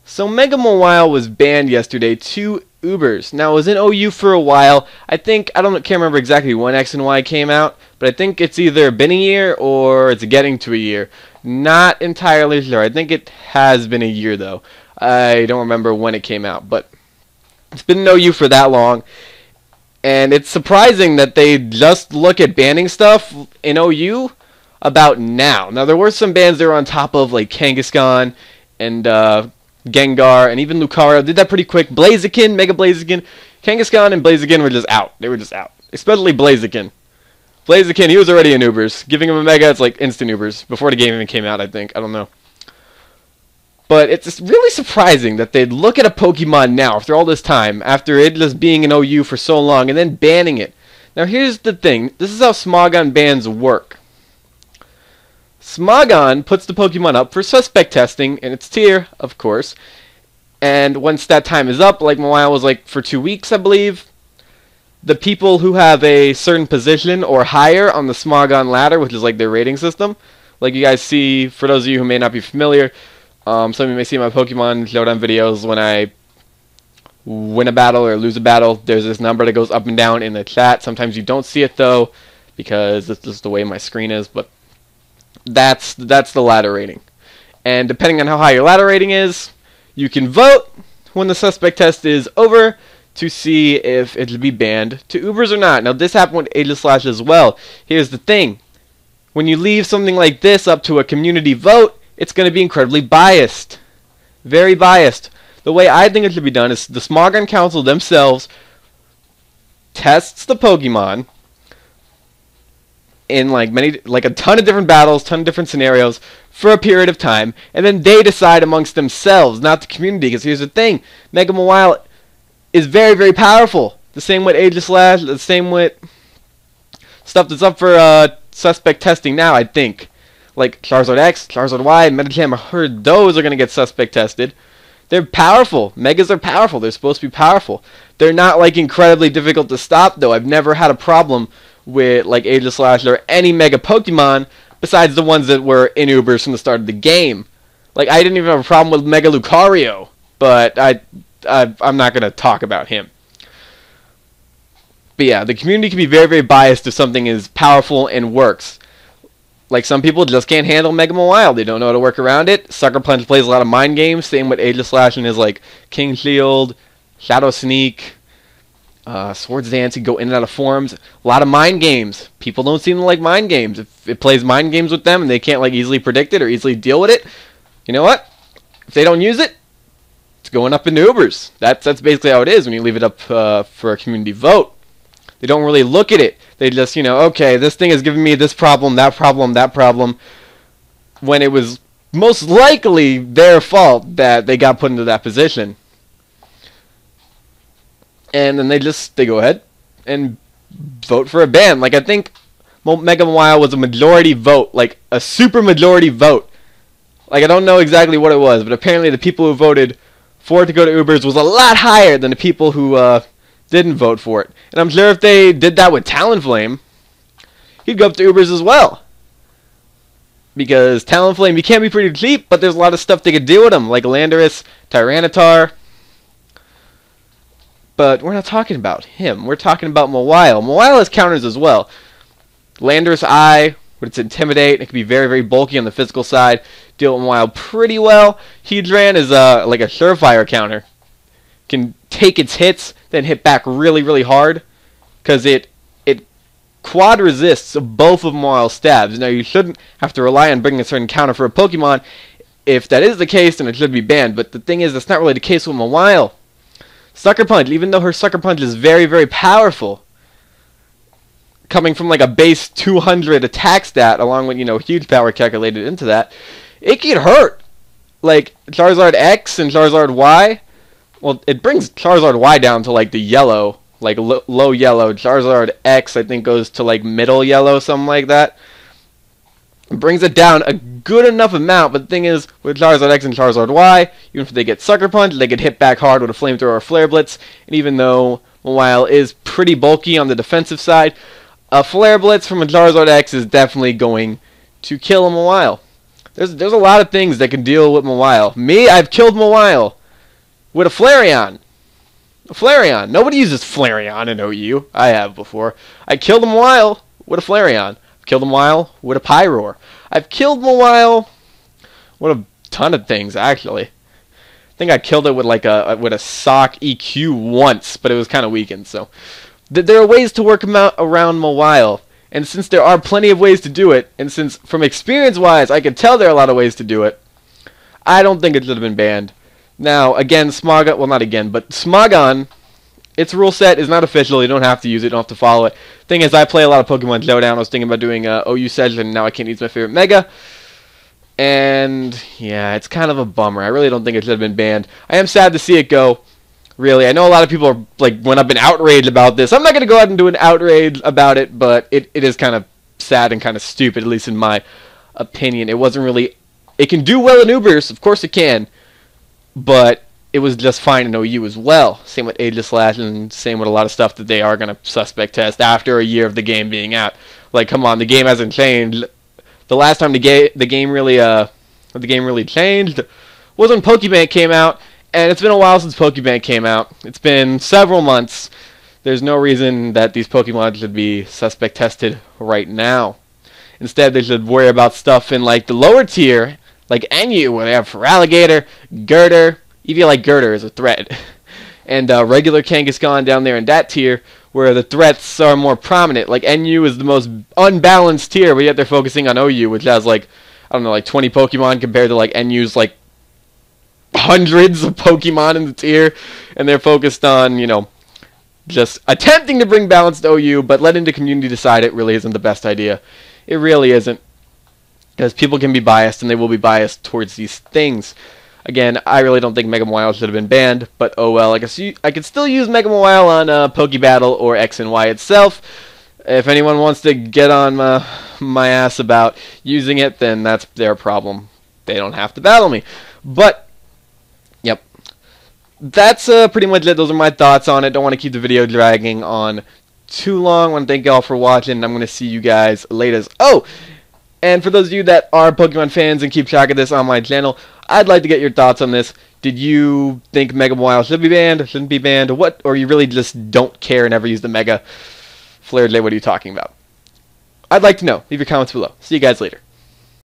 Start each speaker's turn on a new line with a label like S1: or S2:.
S1: So Mega Mawile was banned yesterday to Ubers. Now it was in OU for a while. Can't remember exactly when X and Y came out, but I think it's either been a year or it's getting to a year. Not entirely sure. I think it has been a year though. I don't remember when it came out, but it's been in OU for that long. And it's surprising that they just look at banning stuff in OU about now. Now there were some bans they were on top of, like Kangaskhan and Gengar, and even Lucario did that pretty quick. Blaziken, Mega Blaziken, Kangaskhan and Blaziken were just out. They were just out. Especially Blaziken. Blaziken, he was already in Ubers. Giving him a Mega, it's like instant Ubers. Before the game even came out, I think. I don't know. But it's really surprising that they'd look at a Pokemon now, after all this time, after it just being in OU for so long, and then banning it. Now here's the thing. This is how Smogon bans work. Smogon puts the Pokemon up for suspect testing in its tier, of course. And once that time is up, like Mawile was like for 2 weeks, I believe, the people who have a certain position or higher on the Smogon ladder, which is like their rating system, like you guys see, for those of you who may not be familiar, some of you may see my Pokemon Showdown videos when I win a battle or lose a battle. There's this number that goes up and down in the chat. Sometimes you don't see it though, because it's just the way my screen is, but that's the ladder rating. And depending on how high your ladder rating is, you can vote when the suspect test is over to see if it should be banned to Ubers or not. Now this happened with Aegislash as well. Here's the thing. When you leave something like this up to a community vote, it's going to be incredibly biased. Very biased. The way I think it should be done is the Smogon Council themselves tests the Pokemon in like a ton of different battles, ton of different scenarios for a period of time, and then they decide amongst themselves, not the community. Because here's the thing, Mega Mawile is very, very powerful. The same with Aegislash, the same with stuff that's up for suspect testing now, I think. Like Charizard X, Charizard Y, Metacham, I heard those are going to get suspect tested. They're powerful. Megas are powerful. They're supposed to be powerful. They're not like incredibly difficult to stop though. I've never had a problem with like Aegislash or any Mega Pokemon besides the ones that were in Ubers from the start of the game. Like I didn't even have a problem with Mega Lucario, but I'm not going to talk about him. But yeah, the community can be very, very biased if something is powerful and works. Like some people just can't handle Mega Mawile. They don't know how to work around it. Sucker Punch plays a lot of mind games. Same with Aegislash and his like King Shield, Shadow Sneak, Swords Dance. You go in and out of forms. A lot of mind games. People don't seem to like mind games. If it plays mind games with them and they can't like easily predict it or easily deal with it, you know what? If they don't use it, it's going up in Ubers. That's basically how it is when you leave it up for a community vote. They don't really look at it. They just, okay, this thing is giving me this problem, that problem, when it was most likely their fault that they got put into that position. And then they go ahead and vote for a ban. Like, I think Mega Mawile was a majority vote, like a super majority vote. Like, I don't know exactly what it was, but apparently the people who voted for it to go to Ubers was a lot higher than the people who didn't vote for it. And I'm sure if they did that with Talonflame, he'd go up to Ubers as well. Because Talonflame, he can be pretty cheap, but there's a lot of stuff they could do with him, like Landorus, Tyranitar. But we're not talking about him. We're talking about Mawile. Mawile has counters as well. Landorus Eye, with its Intimidate, it can be very, very bulky on the physical side. Deal with Mawile pretty well. Heatran is like a surefire counter. Can take its hits, then hit back really, really hard, because it quad resists both of Mawile's stabs. Now you shouldn't have to rely on bringing a certain counter for a Pokemon. If that is the case, then it should be banned. But the thing is, that's not really the case with Mawile. Sucker Punch, even though her Sucker Punch is very, very powerful, coming from like a base 200 attack stat, along with huge power calculated into that, it can hurt. Like Charizard X and Charizard Y. Well, it brings Charizard Y down to like the yellow, like low yellow. Charizard X, I think, goes to like middle yellow, something like that. It brings it down a good enough amount, but the thing is, with Charizard X and Charizard Y, even if they get Sucker Punch, they get hit back hard with a Flamethrower or Flare Blitz. And even though Mawile is pretty bulky on the defensive side, a Flare Blitz from a Charizard X is definitely going to kill a Mawile. There's a lot of things that can deal with Mawile. Me, I've killed Mawile with a Flareon. A Flareon. Nobody uses Flareon in OU. I have before. I killed a Mawile with a Flareon. I've killed a Mawile with a Pyroar. I've killed Mawile with a ton of things, actually. I think I killed it with like a Sock EQ once, but it was kind of weakened. So there are ways to work around Mawile. And since there are plenty of ways to do it, and since from experience-wise I can tell there are a lot of ways to do it, I don't think it should have been banned. Now, again, Smogon, well, not again, but Smogon, its rule set is not official. You don't have to use it. You don't have to follow it. Thing is, I play a lot of Pokemon Showdown. I was thinking about doing OU session, and now I can't use my favorite Mega. And, yeah, it's kind of a bummer. I really don't think it should have been banned. I am sad to see it go. Really, I know a lot of people are like went up in outrage about this. I'm not going to go out and do an outrage about it, but it is kind of sad and kind of stupid, at least in my opinion. It wasn't really... It can do well in Ubers, of course it can, but it was just fine in OU as well. Same with Aegislash, and same with a lot of stuff that they are going to suspect test after a year of the game being out. Like, come on, the game hasn't changed. The last time the game really changed was when Pokebank came out. And it's been a while since Pokebank came out. It's been several months. There's no reason that these Pokemon should be suspect tested right now. Instead, they should worry about stuff in like the lower tier, like NU, where they have Feraligatr, Girder. Even like Girder is a threat. And regular Kangaskhan down there in that tier, where the threats are more prominent. Like NU is the most unbalanced tier, but yet they're focusing on OU, which has like, I don't know, like 20 Pokemon compared to like NU's like hundreds of Pokemon in the tier, and they're focused on, you know, just attempting to bring balance to OU, but letting the community decide it really isn't the best idea. It really isn't, because people can be biased, and they will be biased towards these things. Again, I really don't think Mega Mawile should have been banned, but oh well. I guess I could still use Mega Mawile on Pokebattle or X and Y itself. If anyone wants to get on my ass about using it, then that's their problem. They don't have to battle me. But yep, that's pretty much it. Those are my thoughts on it. Don't want to keep the video dragging on too long. I want to thank y'all for watching. I'm going to see you guys later. Oh, and for those of you that are Pokemon fans and keep track of this on my channel, I'd like to get your thoughts on this. Did you think Mega Mawile should be banned, shouldn't be banned, what? Or you really just don't care and never use the Mega? Flare J, what are you talking about? I'd like to know. Leave your comments below. See you guys later.